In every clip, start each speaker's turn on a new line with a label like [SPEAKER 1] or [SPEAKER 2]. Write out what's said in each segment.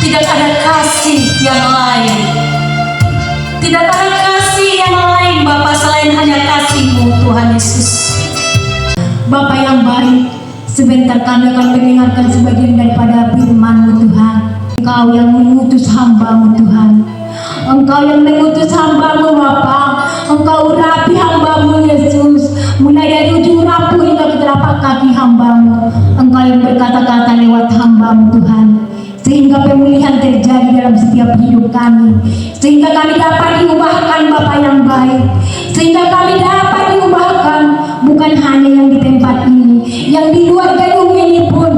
[SPEAKER 1] tidak ada kasih yang lain. Tidak ada kasih yang lain Bapa selain hanya kasih-Mu Tuhan Yesus.
[SPEAKER 2] Bapa yang baik, sebentar kami akan mendengarkan sebagian daripada firman-Mu Tuhan. Engkau yang mengutus hamba-Mu Tuhan. Engkau yang mengutus hamba-Mu Bapa. Engkau urapi hamba-Mu Yesus, mulai dari ujung rapuh hingga ke telapak kaki hamba-Mu. Engkau yang berkata-kata lewat hamba-Mu Tuhan, sehingga pemulihan terjadi dalam setiap hidup kami, sehingga kami dapat diubahkan Bapa yang baik, sehingga kami dapat diubahkan bukan hanya yang di tempat ini, yang di luar gedung ini pun,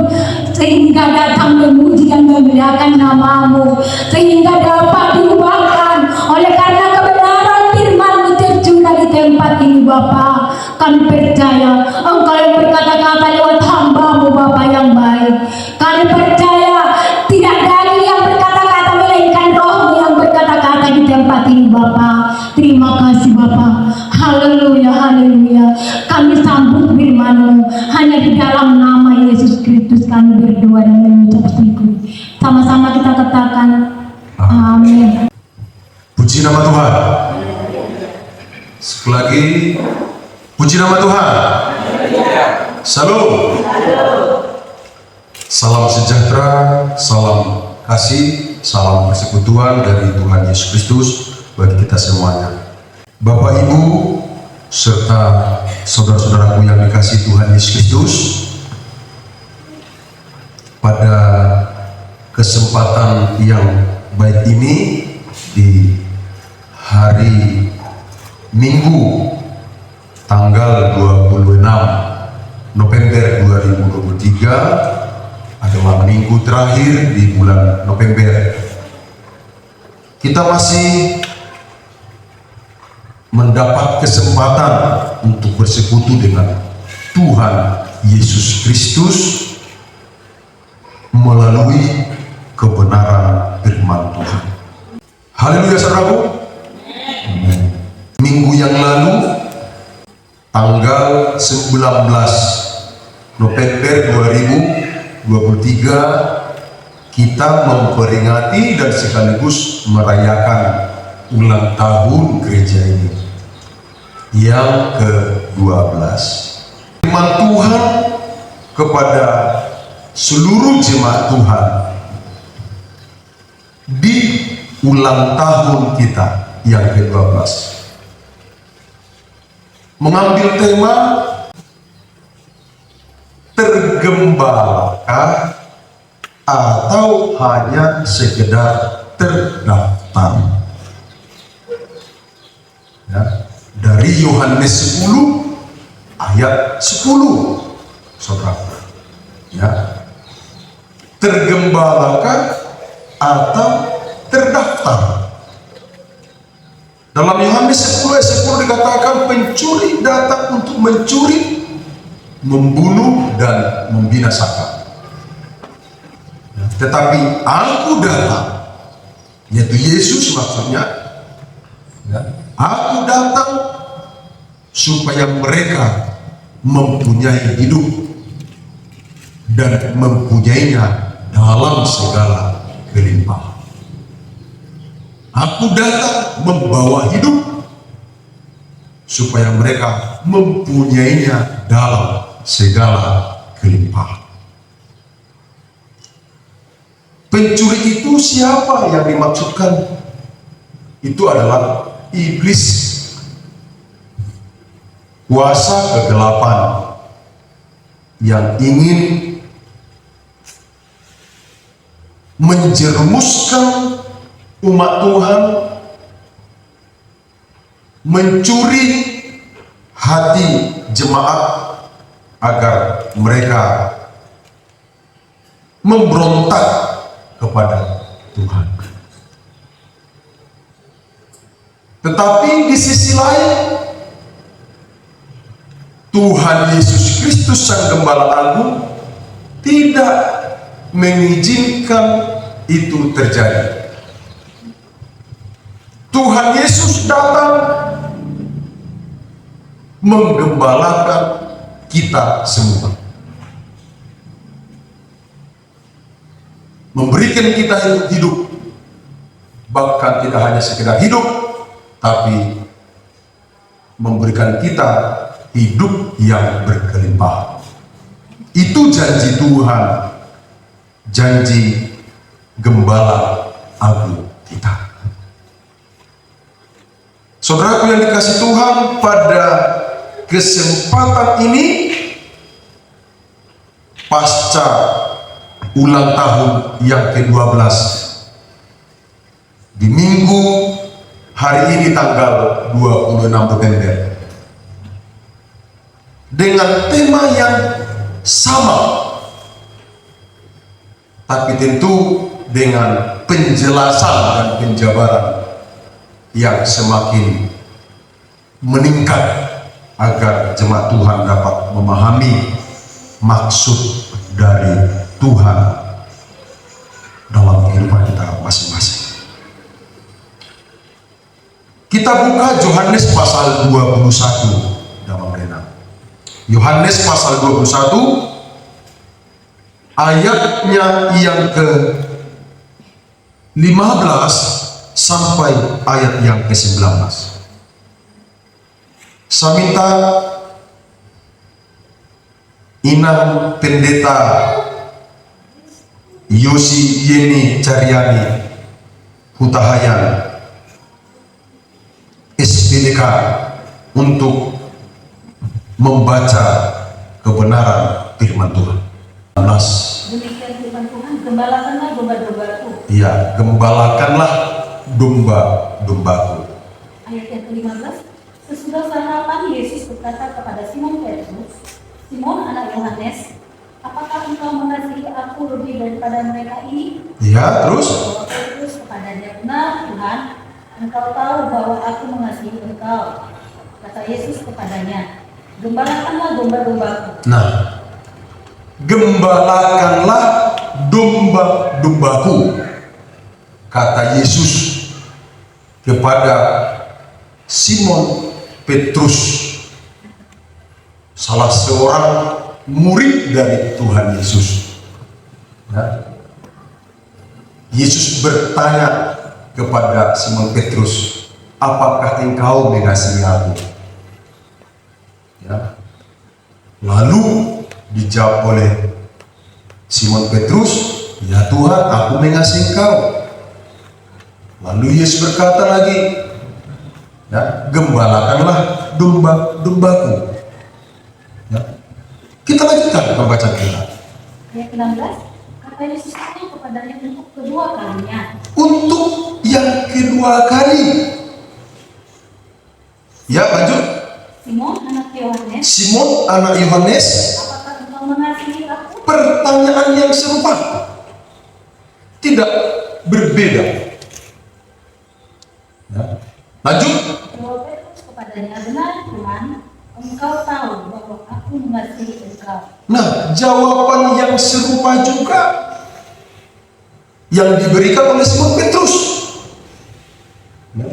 [SPEAKER 2] sehingga datang memuji dan memuliakan nama-Mu, sehingga dapat diubahkan oleh karena kebenaran firman-Mu tercurah di tempat ini Bapa. Kami percaya Engkau yang berkata-kata lewat hamba-Mu Bapa yang baik. Kami percaya tidak dari yang berkata-kata, melainkan Roh-Mu yang berkata-kata di tempat ini Bapa. Terima kasih Bapa. Haleluya, haleluya. Kami sambut firman-Mu. Hanya di dalam nama Yesus Kristus kami berdoa dan mengucap syukur. Sama-sama kita katakan amin.
[SPEAKER 3] Puji nama Tuhan. Sekali lagi, puji nama Tuhan. Salam. Salam sejahtera, salam kasih, salam persekutuan dari Tuhan Yesus Kristus bagi kita semuanya. Bapak, Ibu, serta saudara-saudaraku yang dikasihi Tuhan Yesus Kristus, pada kesempatan yang baik ini di hari Minggu tanggal 26 November 2023 adalah minggu terakhir di bulan November. Kita masih mendapat kesempatan untuk bersekutu dengan Tuhan Yesus Kristus melalui kebenaran firman Tuhan. Haleluya saudaraku. Minggu yang lalu tanggal 19 November 2023 kita memperingati dan sekaligus merayakan ulang tahun gereja ini yang ke-12. Firman Tuhan kepada seluruh jemaat Tuhan di ulang tahun kita yang ke-12 mengambil tema tergembalakah atau hanya sekedar terdaftar. Ya, dari Yohanes 10 ayat 10, saudara. Ya, tergembalakah atau terdaftar. Dalam Yohanes 10 ayat 10 dikatakan pencuri datang untuk mencuri, membunuh dan membinasakan. Tetapi aku datang, yaitu Yesus maksudnya, aku datang supaya mereka mempunyai hidup dan mempunyainya dalam segala kelimpahan. Aku datang membawa hidup supaya mereka mempunyainya dalam segala kelimpahan. Pencuri itu siapa yang dimaksudkan? Itu adalah iblis, kuasa kegelapan yang ingin menjerumuskan umat Tuhan, mencuri hati jemaat agar mereka memberontak kepada Tuhan. Tetapi di sisi lain, Tuhan Yesus Kristus Sang Gembala Agung tidak mengizinkan itu terjadi. Tuhan Yesus datang menggembalakan kita semua. memberikan kita hidup, bahkan tidak hanya sekedar hidup, tapi memberikan kita hidup yang berkelimpahan. Itu janji Tuhan, janji Gembala Agung kita. Saudaraku yang dikasih Tuhan, pada kesempatan ini pasca ulang tahun yang ke-12 di minggu hari ini tanggal 26 November dengan tema yang sama, tapi tentu dengan penjelasan dan penjabaran yang semakin meningkat agar jemaat Tuhan dapat memahami maksud dari Tuhan dalam kehidupan kita masing-masing. Kita buka Yohanes pasal 21 dalam renang. Yohanes pasal 21 ayatnya yang ke-15 sampai ayat yang ke-19. Saya minta Inang Pendeta Yosi Yeni Caryani Hutahayan SPDK untuk membaca kebenaran firman Tuhan.
[SPEAKER 1] Demikian firman Tuhan, gembalakanlah domba-dombaku.
[SPEAKER 3] Ya, gembalakanlah domba-dombaku.
[SPEAKER 1] Ayat yang ke-15, sesudah sarapan Yesus berkata kepada Simon Petrus, Simon anak Yohanes, apakah engkau mengasihi aku lebih daripada mereka ini?
[SPEAKER 3] Ya, terus?
[SPEAKER 1] Jawab Petrus kepadanya, benar Tuhan, engkau tahu bahwa aku mengasihi engkau. Kata Yesus kepadanya, gembalakanlah domba-dombaku.
[SPEAKER 3] Nah, gembalakanlah domba-dombaku, kata Yesus kepada Simon Petrus, salah seorang murid dari Tuhan Yesus. Ya. Yesus bertanya kepada Simon Petrus, apakah engkau mengasihi aku? Ya. Lalu dijawab oleh Simon Petrus, ya Tuhan, aku mengasihi engkau. Lalu Yesus berkata lagi, ya, gembalakanlah domba-dombaku. Ya. Kita lanjutkan pembacaan kita.
[SPEAKER 1] Ayat 16, kata Yesus itu kepadanya untuk kedua kalinya.
[SPEAKER 3] Untuk yang kedua kali. Ya, lanjut.
[SPEAKER 1] Simon anak Yohanes,
[SPEAKER 3] Simon anak Yohanes,
[SPEAKER 1] apakah engkau mengasihi aku?
[SPEAKER 3] pertanyaan yang serupa, tidak berbeda. Ya. Lanjut.
[SPEAKER 1] Jawab Petrus kepadanya, benar Tuhan, engkau tahu bahwa aku mengasihi engkau.
[SPEAKER 3] Nah, jawaban yang serupa juga yang diberikan oleh Simon Petrus. Ya.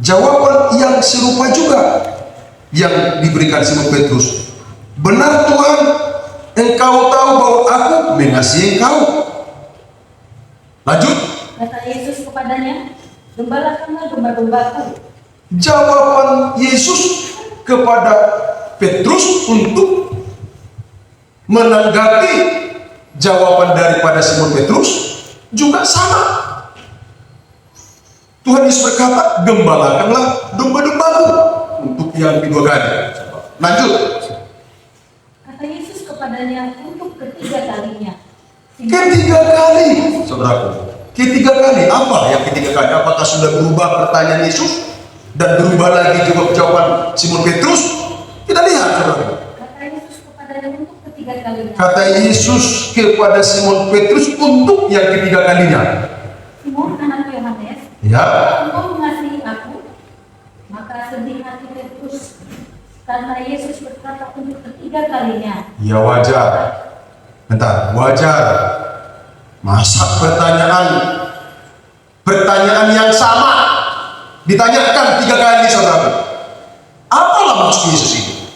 [SPEAKER 3] Jawaban yang serupa juga yang diberikan Simon Petrus. Benar Tuhan, engkau tahu bahwa aku mengasihi engkau. Lanjut.
[SPEAKER 1] Kata Yesus kepadanya, gembalakanlah domba-dombaku.
[SPEAKER 3] Jawaban Yesus kepada Petrus untuk menanggapi jawaban daripada Simon Petrus juga sama. Tuhan Yesus berkata, gembalakanlah domba-dombaku, untuk yang kedua kali. Lanjut.
[SPEAKER 1] Kata Yesus kepadanya untuk ketiga kalinya.
[SPEAKER 3] Ketiga kali, saudaraku. Ketiga kali, apa yang ketiga kali? Apakah sudah berubah pertanyaan Yesus dan berubah lagi jawaban Simon Petrus? Kita lihat, saudaraku.
[SPEAKER 1] Kata Yesus kepadanya untuk ketiga kalinya.
[SPEAKER 3] Kata Yesus kepada Simon Petrus untuk yang ketiga kalinya.
[SPEAKER 1] Simon anak Yohanes,
[SPEAKER 3] Ya.
[SPEAKER 1] engkau mengasihi aku? Maka sedih hati Petrus karena Yesus berkata untuk ketiga kalinya.
[SPEAKER 3] Ya, wajar. Bentar, wajar. Masa pertanyaan yang sama ditanyakan 3 kali, saudara. Apalah maksud Yesus itu?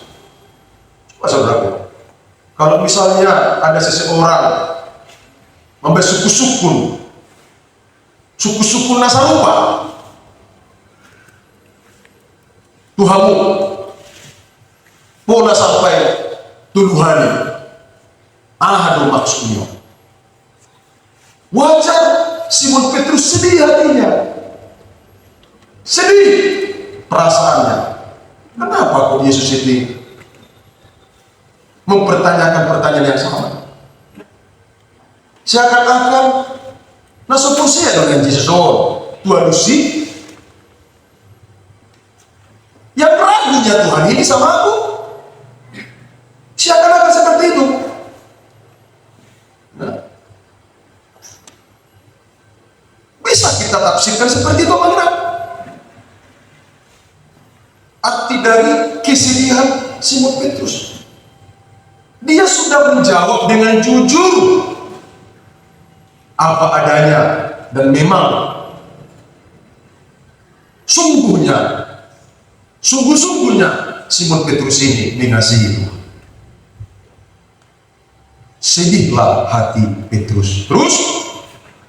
[SPEAKER 3] Coba, saudara, kalau misalnya ada seseorang Mambe suku-suku nasarupa Tuhamu pola sampai tuluhani ahadu maksudnya. Wajar Simon Petrus sedih hatinya, sedih perasaannya. Kenapa kok Yesus itu mempertanyakan pertanyaan yang sama? Seakan-akan nasupusia dengan Yesus Tuhan Lucy yang ragunya Tuhan ini sama aku. Seakan-akan seperti itu. Nah, bisa kita tafsirkan seperti itu apa? Arti dari kesedihan Simon Petrus, dia sudah menjawab dengan jujur apa adanya, dan memang sungguh-sungguhnya Simon Petrus ini mengasihi Tuhan. Sedihlah hati Petrus. Terus,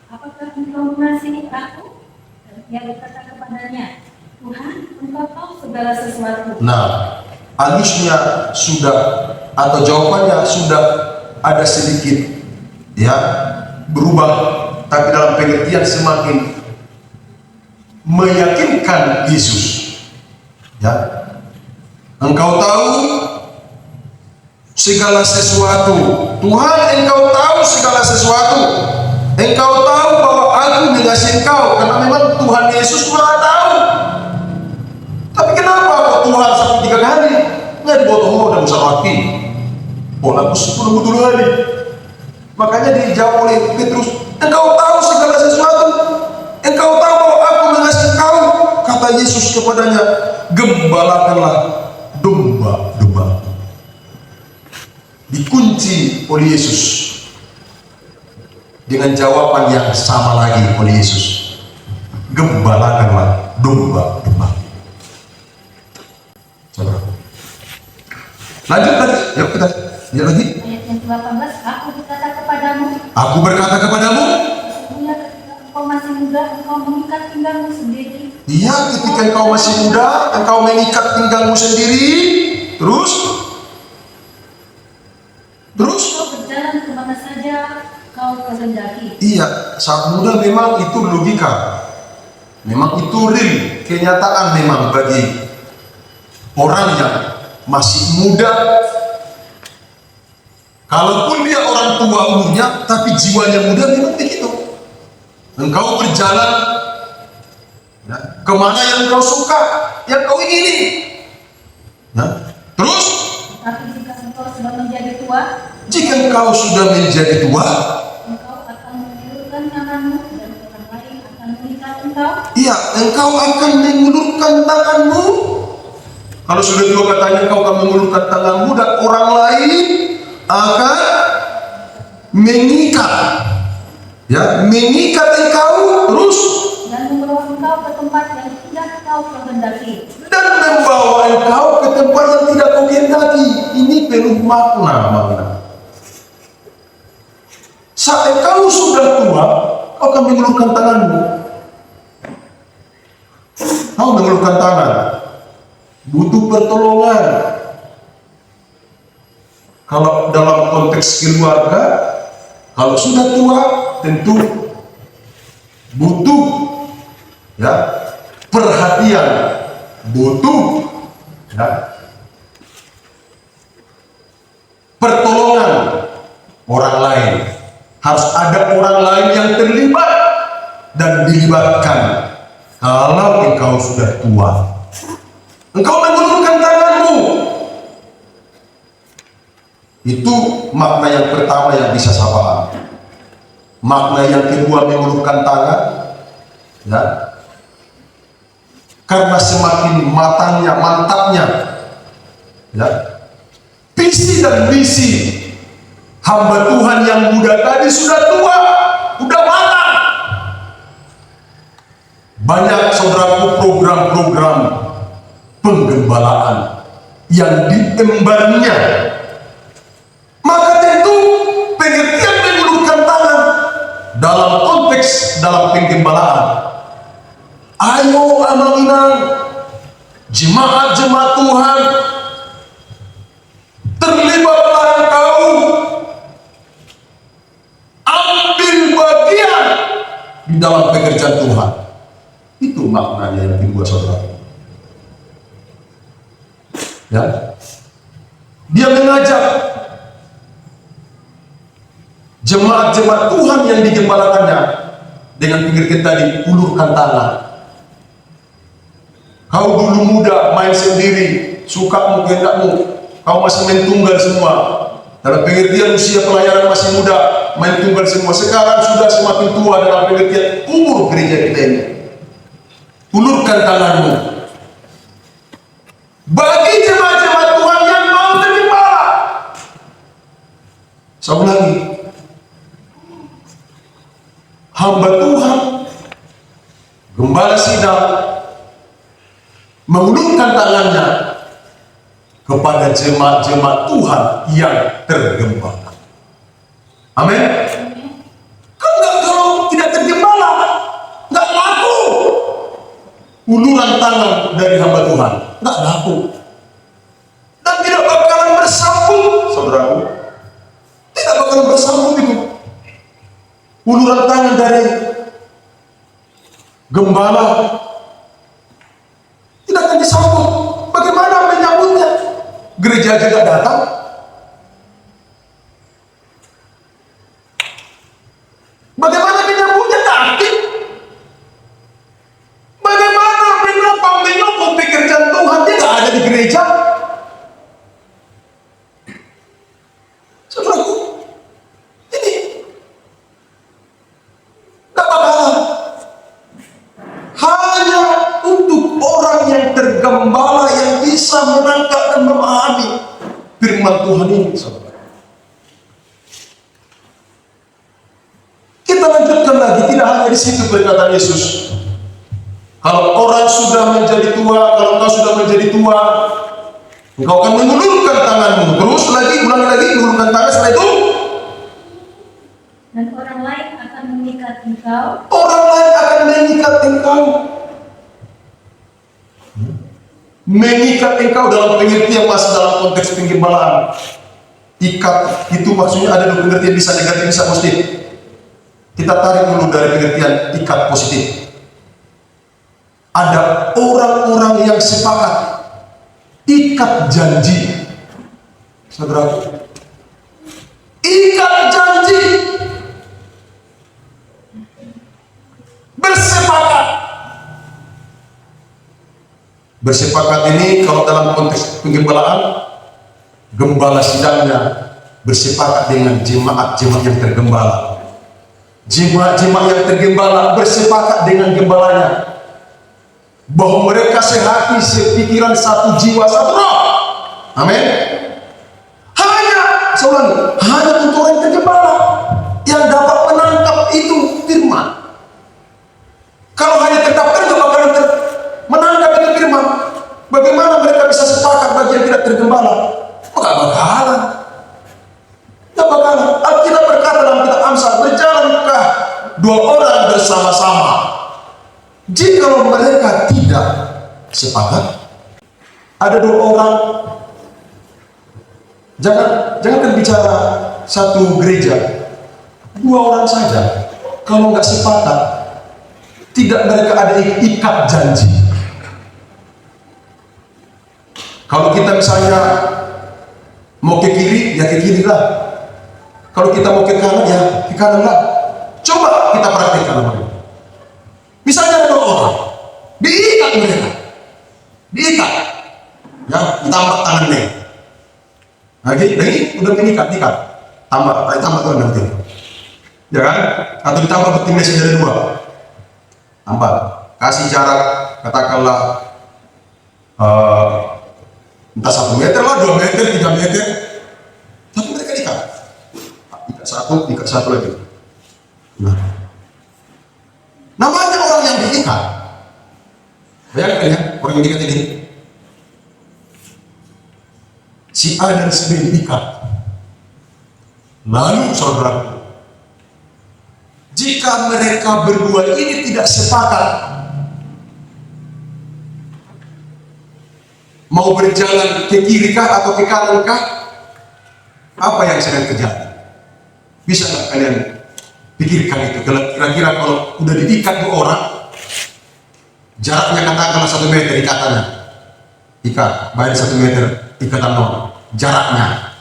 [SPEAKER 1] apakah engkau mengasihi aku? Dan ia berkata kepadanya, Tuhan, engkau tahu segala sesuatu.
[SPEAKER 3] nah, halusnya sudah, atau jawabannya sudah ada sedikit ya berubah, tapi dalam pengertian semakin meyakinkan Yesus. Ya, engkau tahu segala sesuatu. Tuhan, engkau tahu segala sesuatu. Engkau tahu bahwa aku mengasihi engkau, karena memang Tuhan Yesus Maha tahu. Tapi kenapa kok Tuhan sampai 3 kali nggak dibotoh dan musawati? Pola aku 10 hari. Makanya dijawab oleh Petrus, engkau tahu segala sesuatu, engkau tahu bahwa aku mengasihi engkau. Kata Yesus kepadanya, gembalakanlah domba-domba. Dikunci oleh Yesus dengan jawaban yang sama lagi oleh Yesus, gembalakanlah domba-domba. Lanjut lagi, yuk kita lihat lagi.
[SPEAKER 1] Ayat yang ke-18, aku berkata kepadamu, sesungguhnya ketika engkau masih muda, engkau mengikat pinggangmu sendiri.
[SPEAKER 3] Iya, ketika engkau masih muda, engkau mengikat pinggangmu sendiri. Terus
[SPEAKER 1] Engkau berjalan kemana saja kau kehendaki.
[SPEAKER 3] iya, saat muda memang itu logika, memang itu real, kenyataan memang bagi orang yang masih muda. Kalaupun dia orang tua umurnya, tapi jiwanya muda, memang begitu. Engkau berjalan ya, kemana yang engkau suka, yang kau ingini. Ya. Terus,
[SPEAKER 1] Tapi jika engkau sudah menjadi tua,
[SPEAKER 3] jika engkau sudah menjadi tua,
[SPEAKER 1] engkau akan mengulurkan tanganmu dan orang lain akan mengikat engkau.
[SPEAKER 3] iya, engkau akan mengulurkan tanganmu. Kalau sudah tua katanya engkau akan mengulurkan tanganmu dan orang lain akan mengikat, ya, mengikat engkau. Terus,
[SPEAKER 1] Dan membawa engkau ke tempat yang tidak kau kehendaki.
[SPEAKER 3] dan membawa engkau ke tempat yang tidak kau kehendaki. Ini penuh makna. Saat engkau sudah tua, kau akan mengulurkan tanganmu. Kau mengulurkan tangan, butuh pertolongan. Kalau dalam konteks keluarga, kalau sudah tua, tentu butuh ya perhatian, butuh ya pertolongan orang lain. Harus ada orang lain yang terlibat dan dilibatkan. Kalau engkau sudah tua, engkau mengulurkan tanganmu. Itu makna yang pertama yang bisa saya paham. Makna yang kedua, mengulurkan tangan ya, karena semakin matangnya, mantapnya ya, visi dan misi hamba Tuhan yang muda tadi sudah tua, sudah matang. Banyak saudaraku program-program penggembalaan yang diembannya. Maka tentu pengertian mengulurkan tangan dalam penggembalaan. Ayo amal-inang, jemaat-jemaat Tuhan, terlibatlah engkau, ambil bagian di dalam pekerjaan Tuhan. Itu maknanya yang timbul, saudara. Ya, dia mengajak jemaat-jemaat Tuhan yang digembalakannya dengan pengertian tadi, ulurkan tangan. Kau dulu muda main sendiri, sukamu kehendakmu, kau masih main tunggal semua. Dalam pengertian usia pelayanan masih muda, main tunggal semua. Sekarang sudah semakin tua dalam pengertian umur gereja kita ini. Ulurkan tanganmu. Bagi jemaat-jemaat Tuhan yang mau tergembala. Saya ulangi, hamba Tuhan, gembala sidang, mengulurkan tangannya kepada jemaat-jemaat Tuhan yang tergembala. Amin. Kalau tidak tergembala, nggak laku. Uluran tangan dari hamba Tuhan nggak laku dan tidak bakalan bersambung, saudaraku. Tidak bakalan bersambung itu. Uluran tangan dari gembala tidak akan disambut. Bagaimana menyambutnya? Gereja juga datang. Bagaimana menyambutnya? Taktik. Bagaimana menyokong pekerjaan Tuhan? Dia tidak ada di gereja. Saudaraku, ini tidak bakalan. Hanya untuk orang yang tergembala yang bisa menangkap dan memahami firman Tuhan ini, saudara. Kita lanjutkan lagi, tidak hanya di situ perkataan Yesus. Kalau orang sudah menjadi tua, kalau engkau sudah menjadi tua, engkau akan mengulurkan tanganmu. Terus lagi, ulangi lagi, mengulurkan tangan. Setelah itu,
[SPEAKER 1] Dan orang lain akan mengikat engkau.
[SPEAKER 3] orang lain akan mengikat engkau. Mengikat engkau dalam pengertian masih dalam konteks penggembalaan. Ikat itu maksudnya ada dua pengertian, bisa negatif, bisa positif. Kita tarik dulu dari pengertian ikat positif. Ada orang-orang yang sepakat ikat janji, saudara. Ikat janji, bersepakat. Bersepakat ini kalau dalam konteks penggembalaan, gembala sidangnya bersepakat dengan jemaat-jemaat yang tergembala. Jemaat-jemaat yang tergembala bersepakat dengan gembalanya bahwa mereka sehati, sepikiran, satu jiwa, satu roh. Amin. Hanya untuk orang tergembala yang dapat menangkap itu firman. Kalau hanya terdaftar tidak bakalan menangkap itu firman. Bagaimana mereka bisa sepakat bagi yang tidak tergembala? Tidak bakalan. Tidak bakalan. Alkitab berkata dalam kitab Amsal, berjalankah dua orang bersama-sama? Jika mereka tidak sepakat, ada dua orang, jangan bicara satu gereja, dua orang saja. Kalau nggak sepakat, tidak mereka ada ikat janji. Kalau kita misalnya mau ke kiri, ya ke kiri lah. Kalau kita mau ke kanan, ya ke kanan lah. Coba kita praktekkan mereka. Misalnya ada orang, diikat mereka, diikat, ya, ditambah tangannya. Lagi udah mengikat, tambah tuh nanti, ya kan? Atau ditambah betimnya dari dua, tambah, kasih jarak, katakanlah entah 1 meter lah, 2 meter, 3 meter, tapi mereka ikat satu lagi. Nah, namanya orang yang diikat. Bayangkan ya, orang yang diikat ini. Si A dan si B diikat. Lalu saudara, jika jika mereka berdua ini tidak sepakat mau berjalan ke kiri kah atau ke kanan kah, apa yang sedang terjadi? Bisa nggak kalian pikirkan itu? Kira-kira kalau udah diikat dua orang, jaraknya katakanlah 1 meter ikatannya, ikat, bayar 1 meter ikatan orang, jaraknya,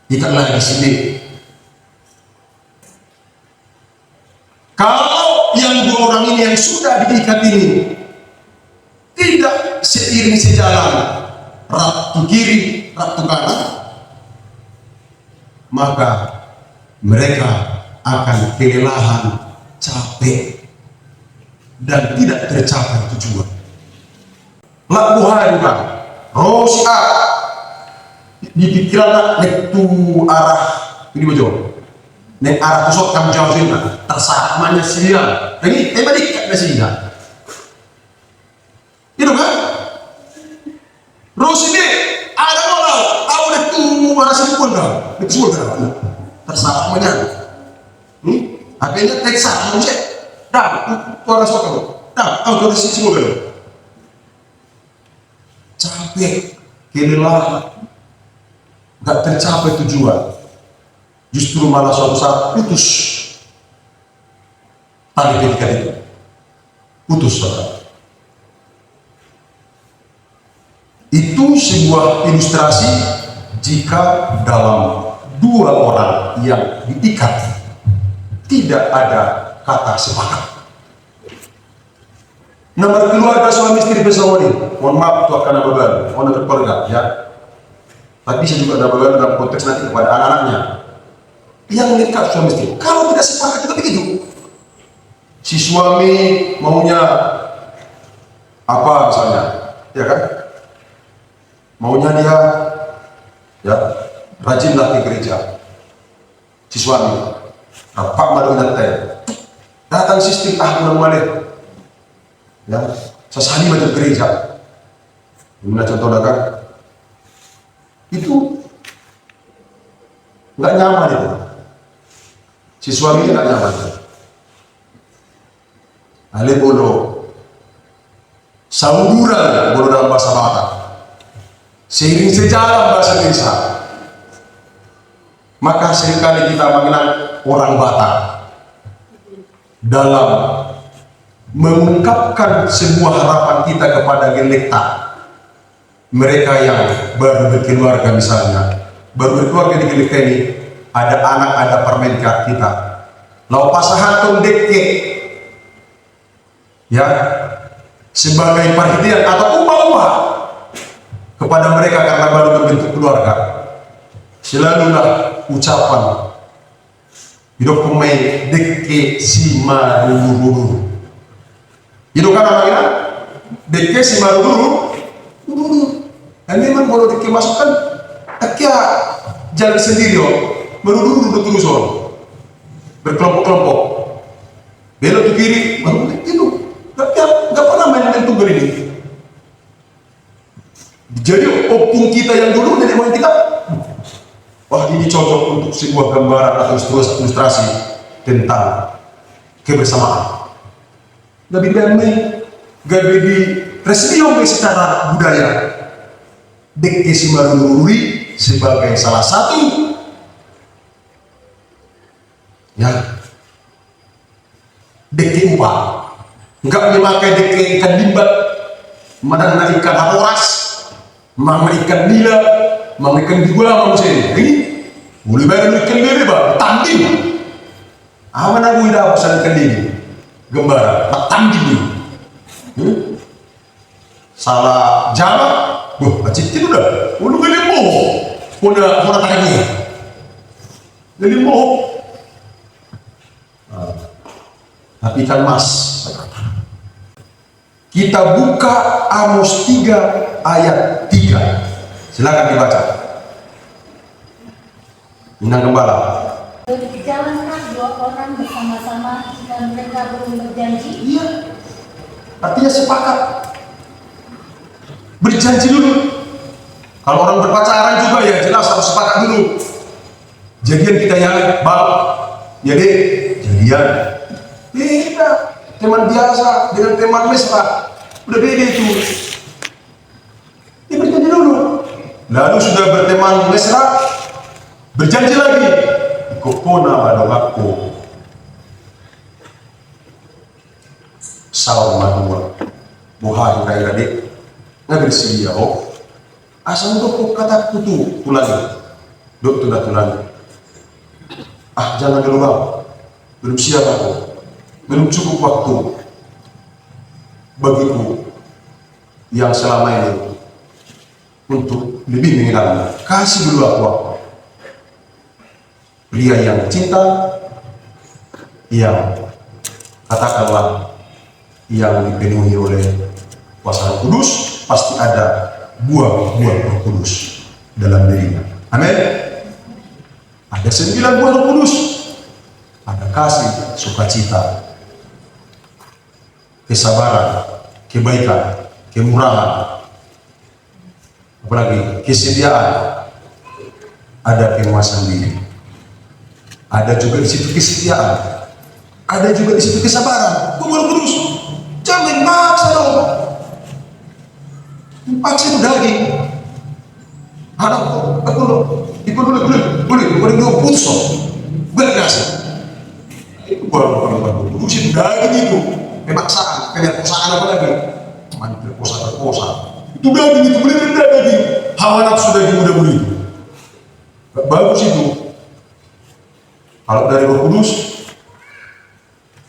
[SPEAKER 3] ikat lagi di sini. Kalau yang 2 orang ini yang sudah diikat ini tidak seiring sejalan, ratu kiri, ratu kanan, maka mereka akan kelelahan, capek, dan tidak tercapai tujuan. Lakukan juga, rosa di pikiran itu arah ini bojo, nek arah tusuk kamu jauh sini, tersamanya siang, ini balik ke siang. Itu kan? Terus ini ada orang, awalnya tuh arah sini pun dah, itu semua dah, tersalah mana? Akhirnya teksa, manusia, dah, tuh arah suaka tu, dah, tahu dari sini semua dah. Capek, kelelahan, nggak tercapai tujuan, justru malah suatu saat putus tali pendidikan itu, putus saudara. Itu sebuah ilustrasi jika dalam 2 orang yang diikat tidak ada kata sepakat. Nomor keluarga suami istri bersama ini, mohon maaf itu akan nabagan, mohon berkeluarga ya. Tapi bisa juga nabagan dalam konteks nanti kepada anak-anaknya yang mengikat suami istri. Kalau tidak sepakat juga begitu. Si suami maunya apa misalnya, ya kan? Maunya dia ya rajinlah ke gereja. Si suami rapat malu nanti datang sistem bulan malih ya sesali macam gereja. Gimana contoh kan itu nggak nyaman itu. Si suami nggak nyaman. Ale bolo sauduran bolo dalam bahasa Batak. Seiring sejalan bahasa Indonesia, maka seringkali kita mengenal orang Batak dalam mengungkapkan sebuah harapan kita kepada gelekta mereka yang baru berkeluarga misalnya, baru berkeluarga di gelekta ini, ada anak, ada permenkat kita, lau pasahan tong dekke, ya sebagai perhatian atau upah-upah kepada mereka karena baru berbentuk keluarga. Selalulah ucapan hidup pemain deke si maruru. Hidup kan namanya deke si maruru. Dan memang kalau deke masukkan akia jalan sendiri maruru terus berkelompok-kelompok. Belok ke kiri, baru itu. Gak pernah main-main tunggal ini. Jadi opung kita yang dulu nenek moyang kita, wah ini cocok untuk sebuah gambaran atau ilustrasi tentang kebersamaan. Gabi damai, gabi di resmiong secara budaya. Dek Simarururi sebagai salah satu ya dek upah, nggak memakai dek ikan limbat, mana ikan haporas, mama ikan nila, mama ikan dua manusia ini boleh bayar ikan lele bah, tanding. Aman aku tidak pesan ikan lele, gembara, tak tanding. Salah jalan, acik itu dah, ulu gelimbo, puna tadi, gelimbo. Tapi ikan mas. Kita buka Amos 3 ayat 3. Silakan dibaca. Minang Gembala.
[SPEAKER 1] Berjalankah 2 orang bersama-sama jika mereka belum berjanji?
[SPEAKER 3] Iya. Artinya sepakat. Berjanji dulu. Kalau orang berpacaran juga ya jelas harus sepakat dulu. Jadian kita yang bal. Jadi jadian. teman biasa dengan teman mesra, udah beda itu. Dia berjanji dulu, lalu sudah berteman mesra, berjanji lagi, ikopona badong aku, salam madua, buhay kaya adik, ngambil siya oh, asal untuk kata kutu tulang, dok tuh tulang. Ah jangan dulu bang, belum siap aku, belum cukup waktu bagiku yang selama ini untuk lebih mengenalnya. Kasih dulu aku waktu. Pria yang cinta, yang katakanlah yang dipenuhi oleh kuasa Roh Kudus, pasti ada buah-buah Roh Kudus dalam dirinya. Amin. Ada 9 buah Roh Kudus. Ada kasih, sukacita, kesabaran, kebaikan, kemurahan, apalagi kesetiaan, ada penguasaan diri, ada juga di situ kesetiaan, ada juga di situ kesabaran. Buah Roh Kudus, jangan paksa dong, paksa itu daging. Aku boleh putus dong, berkasih. Itu bukan Kudus itu daging itu, pemaksaan, pemerkosaan apa lagi? Perkosa. Itu daging itu boleh rendah daging, hawa nafsu daging udah boleh. Bagus itu. Kalau dari Roh Kudus,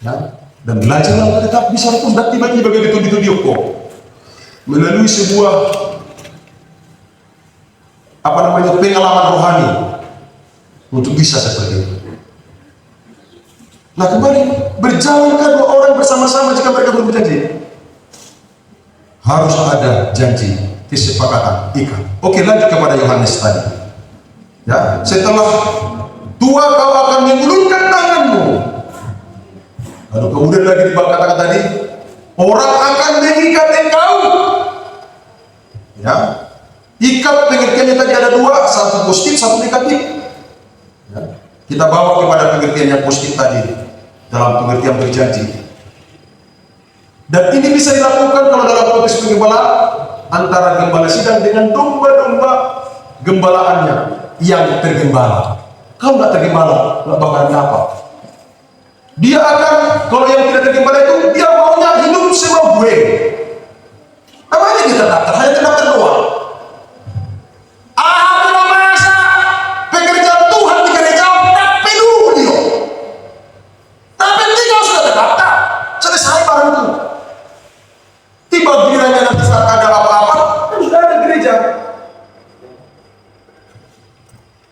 [SPEAKER 3] ya, dan belajarlah tetap bisa pun tiba-tiba begitu kok melalui sebuah pengalaman rohani untuk bisa seperti itu. Nah kembali, berjalankah 2 orang bersama-sama jika mereka belum berjanji? Harus ada janji, kesepakatan, ikat. Oke, lanjut kepada Yohanes tadi. Ya, setelah tua kau akan mengulurkan tanganmu. Lalu kemudian lagi di bawah kata-kata tadi, orang akan mengikat engkau. Ya, ikat pengertiannya tadi ada 2, satu positif, satu negatif. Ya, kita bawa kepada pengertian yang positif tadi. Dalam pengertian berjanji, dan ini bisa dilakukan kalau dalam konteks penggembalaan antara gembala sidang dengan domba-domba gembalaannya yang tergembala. Kalau nggak tergembala, nggak bakal apa. Dia akan, kalau yang tidak tergembala itu dia maunya hidup semau gue. Namanya dia terdaftar, hanya terdaftar doang.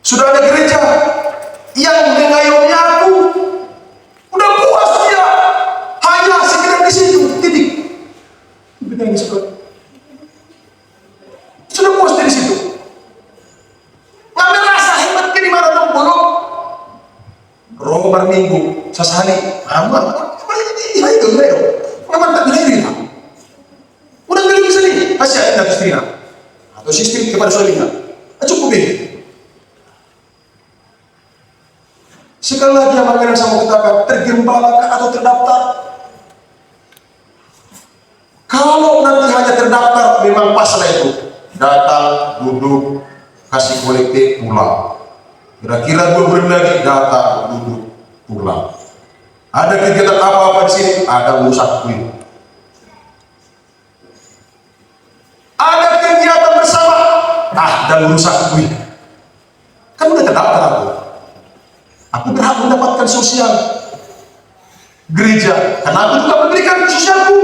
[SPEAKER 3] Sudah ada gereja yang mengayomi aku, udah puas dia, hanya sekedar di situ, titik. Sudah puas dari situ. Ngambil rasa hebat ke di mana dong bolong? Roh berminggu, sasali, aman. Iya itu, nggak tak beli udah beli bisa nih, kasih ada istrinya atau sistem kepada suaminya, cukup deh. Sekali lagi yang makanan saya mau katakan, tergembalakan atau terdaftar. Kalau nanti hanya terdaftar, memang pas lah itu. Datang, duduk, kasih kolektif, pulang. Kira-kira 2 bulan lagi, datang, duduk, pulang. Ada kegiatan apa-apa di sini, ada urusan kuih. Ada kegiatan bersama, dan urusan kuih. Kan udah terdaftar aku. Aku berhak mendapatkan sosial gereja, karena aku juga memberikan sosialku.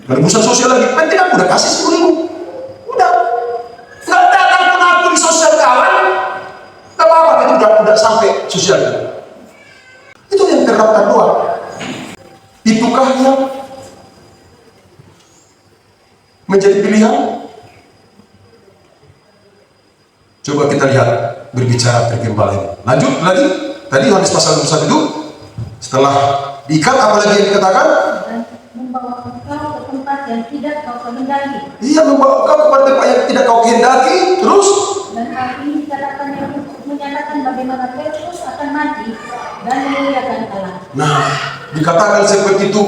[SPEAKER 3] Berurusan sosial lagi, penting aku udah kasih 10.000. Udah, nggak datang pun aku di sosial kawan, nggak apa-apa, itu udah sampai sosial. Itu yang terdaftar doang. Itukah yang menjadi pilihan? Coba kita lihat berbicara tergembala ini. Lanjut lagi. Tadi Yohanes pasal 21 itu setelah diikat apalagi yang dikatakan?
[SPEAKER 1] Dan membawa engkau ke tempat yang tidak kau kehendaki.
[SPEAKER 3] Iya, membawa engkau ke tempat yang tidak kau kehendaki. Terus?
[SPEAKER 1] Dan hal ini dikatakan yang untuk menyatakan bagaimana Petrus akan mati dan memuliakan Allah.
[SPEAKER 3] Nah, dikatakan seperti itu,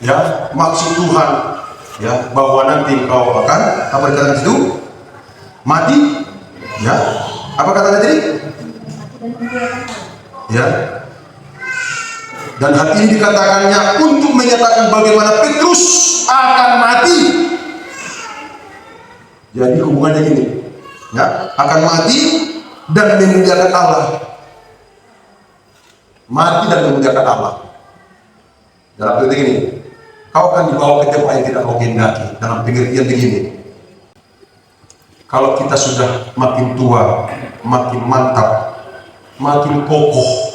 [SPEAKER 3] ya, maksud Tuhan, ya, bahwa nanti engkau akan, apa dikatakan itu? Mati, ya. Apa kata tadi? Ya. Dan hal ini dikatakannya untuk menyatakan bagaimana Petrus akan mati. Jadi hubungannya ini, ya, akan mati dan memuliakan Allah. Mati dan memuliakan Allah. Dalam arti ini, kau akan dibawa ke tempat yang tidak kau kehendaki. Dalam pengertian begini, kalau kita sudah makin tua, makin mantap, makin kokoh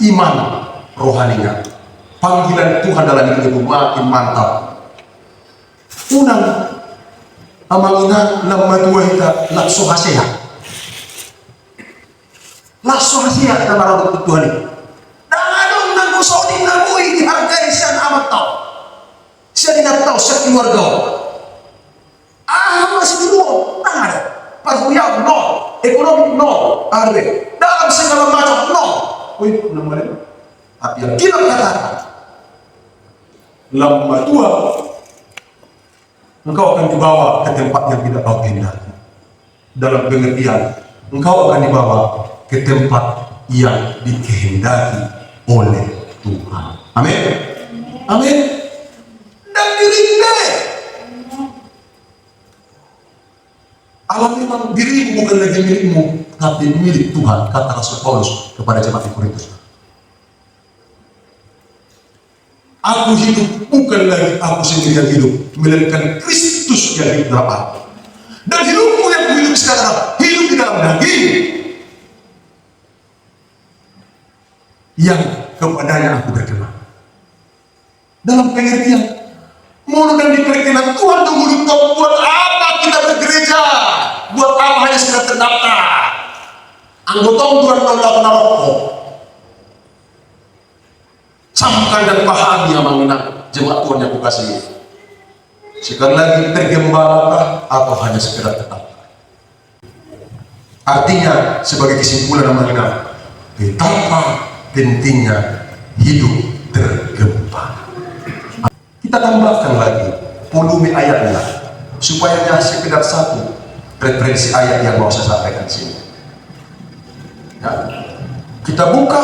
[SPEAKER 3] iman rohaninya, panggilan Tuhan dalam hidup itu makin mantap. Unang amangina nama tua kita lakso haseha, lakso haseha kita marah untuk Tuhan ini. Dangadong nang kusoni namui dihargai sian amat tau, sian ingat tau sian keluarga. Masih dulu, nah ada parfuyam no, ekonomi no, ada dalam segala macam no. Wih, namanya tapi yang kita katakan lama tua engkau akan dibawa ke tempat yang tidak kau kehendaki. Dalam pengertian, engkau akan dibawa ke tempat yang dikehendaki oleh Tuhan. Amin. Amin. Dan dirinya Allah memang dirimu bukan lagi milikmu, tapi milik Tuhan, kata Rasul Paulus kepada jemaat di Korintus. Aku hidup bukan lagi aku sendiri yang hidup, melainkan Kristus yang hidup dalam aku. Dan hidupku yang kuhidup sekarang, hidup di dalam daging yang kepadanya aku berkenan. Dalam pengertian, mulut dan diperkenan Tuhan tunggu buat apa kita bergereja? Buat apa hanya sekedar terdaftar? Anggota Tuhan melakukan rokok. Camkan dan pahami yang mengenang jemaat Tuhan yang kukasihi. Sekali lagi, tergembala atau hanya sekedar terdaftar? Artinya sebagai kesimpulan yang mengenang betapa pentingnya hidup tergembala. Kita tambahkan lagi volume ayatnya supaya hanya sekedar satu referensi ayat yang mau saya sampaikan di sini. Ya. Kita buka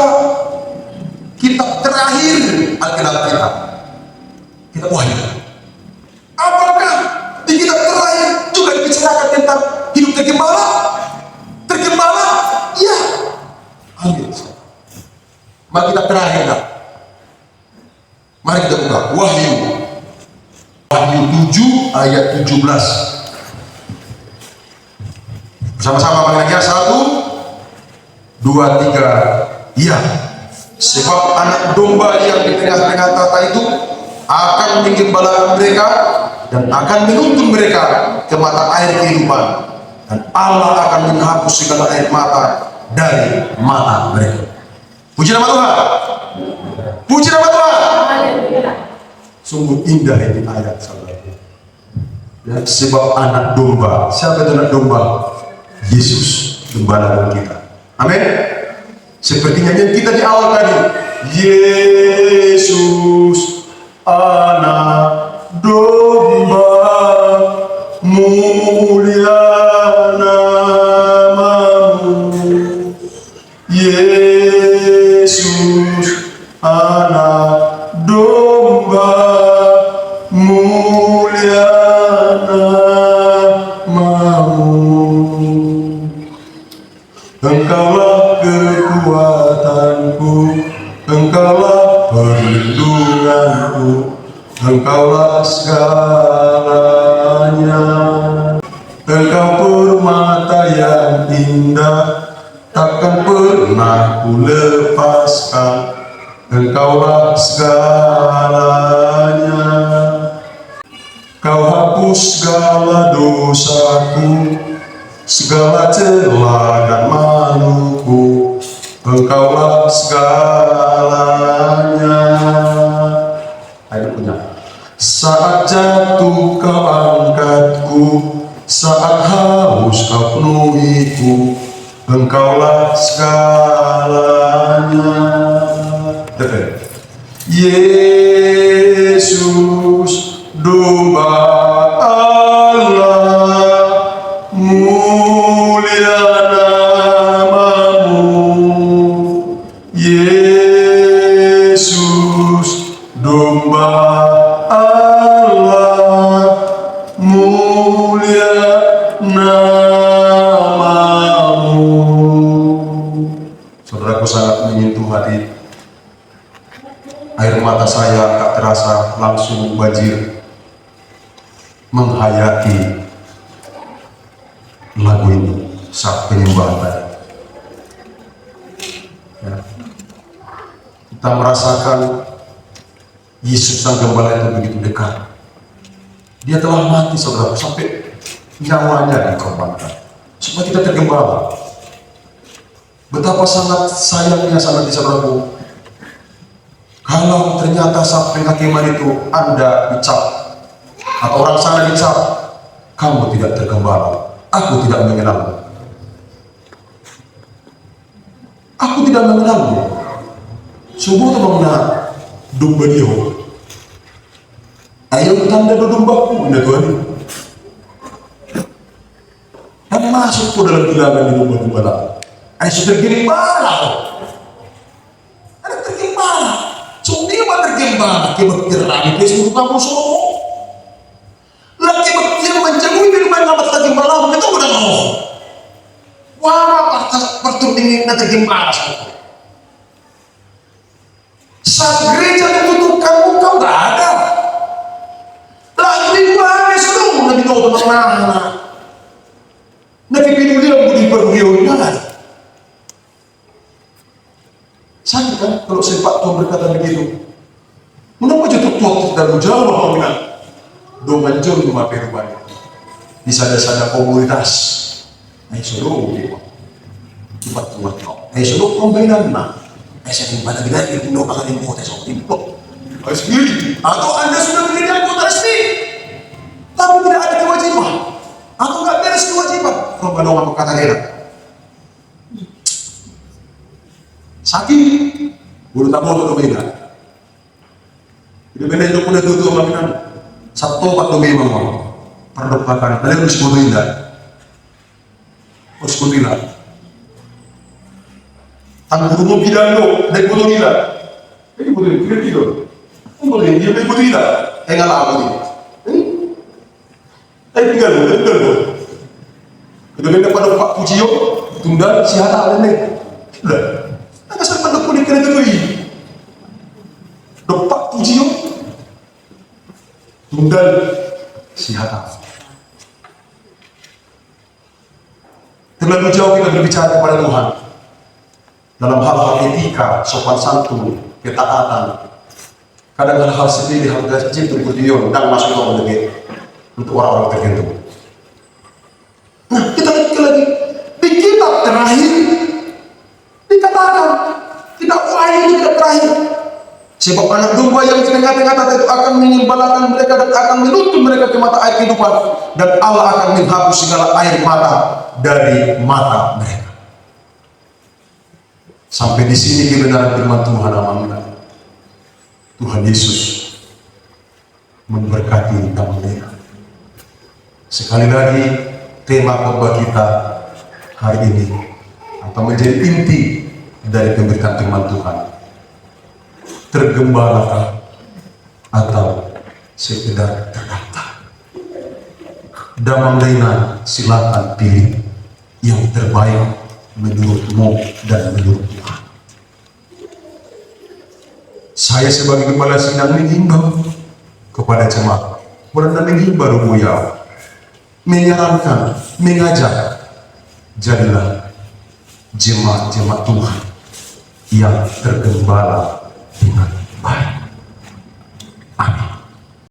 [SPEAKER 3] kitab terakhir Alkitab kita. Kitab Wahyu. Apakah di kitab terakhir juga dibicarakan tentang hidup tergembala? Tergembala? Iya. Ambil. Mari kita terakhir lah. Mari kita buka Wahyu. Wahyu 7 ayat 17. Bersama-sama mengenai 1, 2, 3. Iya. Sebab anak domba yang di tengah-tengah tata itu akan menggembalakan mereka dan akan menuntun mereka ke mata air kehidupan, dan Allah akan menghapus segala air mata dari mata mereka. Puji nama Tuhan. Puji nama Tuhan. Sungguh indah ini ayat, saudara. Ya, sebab anak domba. Siapa itu anak domba? Yesus, gembala kita. Amin. Seperti nyanyian kita di awal tadi. Yesus, anak domba, mulia namamu. Yesus, anak domba, mulia namamu. Engkaulah kekuatanku, Engkaulah perlindunganku, Engkaulah segalanya. Engkau permata yang indah, takkan pernah ku lepaskan. Engkaulah segalanya. Kau hapus segala dosaku, segala celah dan maluku. Engkaulah segalanya. Ayo punya. Saat jatuh kau angkatku, saat haus kau penuhiku. Engkaulah segalanya. Depan. Yesus domba Allah, mulia namamu. Yesus domba Allah, mulia namamu. Saudaraku, sangat menyentuh hati. Air mata saya tak terasa langsung banjir menghayati lagu ini saat penyembahan tadi. Ya. Kita merasakan Yesus Sang Gembala itu begitu dekat. Dia telah mati, saudara, sampai nyawanya dikorbankan supaya kita tergembala. Betapa sangat sayangnya sangat saudaraku, kalau ternyata saat penghakiman itu Anda dicap atau orang sana dicap, kamu tidak tergembala, aku tidak mengenalmu. Aku tidak mengenalmu. Subuh itu mengenal domba dia. Ayo tanda dombaku, ini Tuhan. Dan masuk ke dalam bilangan di domba-domba lain. Ayo sudah gembala. Ada tergembala. Sudah tergembala. Kebetulan itu seluruh kamu semua. Lagi betul menjauhi minuman ngamat tergembala. Begitu udah mau. Wah, pertundingan tergembala semua. Saat gereja membutuhkan kau nggak ada. Lagi mana sebelum Nabi tahu teman-teman. Nabi peduli yang budi perhuyuan lagi. Sakit kan kalau sempat Tuhan berkata begitu. Mengapa jatuh Tuhan tidak menjawab dengan doa jauh cuma perubahan. Di sana komunitas. Ayo suruh dia. Cepat Tuhan kau. Ayo suruh kombinasi mana. Saya pada kita itu doa kali mau tes untuk resmi atau Anda sudah menjadi anggota resmi tapi tidak ada kewajiban atau nggak beres kewajiban coba dong apa kata dia sakit bulu tamu atau domaina tidak benar itu punya tutup maminan satu pak domaina mau perdebakan kalian harus kutuindah Ang guru mo pinalo, naik butuh nila. Ini butuh nila, kira tidur. Ang butuh nila, naik butuh nila. Ngalah ako din. Tinggal mo. Ito na pada Pak Pujiyo, tunggal si Hata alin Udah. Nakasal pa na kunin ka na tuloy. Pak Pujiyo, tunggal si Hata. Terlalu jauh kita berbicara kepada Tuhan. Dalam hal-hal etika, sopan santun, ketaatan. Kadang hal sepele, hal kecil terkutuyon dan masuk ke negeri untuk orang-orang tertentu. Nah, kita lagi di kitab terakhir dikatakan tidak wahyu tidak terakhir. Sebab anak domba yang di tengah-tengah itu akan menyembalakan mereka dan akan menuntun mereka ke mata air kehidupan dan Allah akan menghapus segala air mata dari mata mereka. Sampai di sini kebenaran firman Tuhan, amin. Tuhan Yesus memberkati kamu. Sekali lagi tema khotbah kita hari ini atau menjadi inti dari pemberitaan firman Tuhan. Tergembalakah atau sekedar terdaftar? Damangdaina, silakan pilih yang terbaik menurutmu dan menurut Tuhan. Saya sebagai kepala sidang menghimbau kepada jemaat, bukan menghimbau ya, menyarankan, mengajak, jadilah jemaat-jemaat Tuhan yang tergembala dengan baik.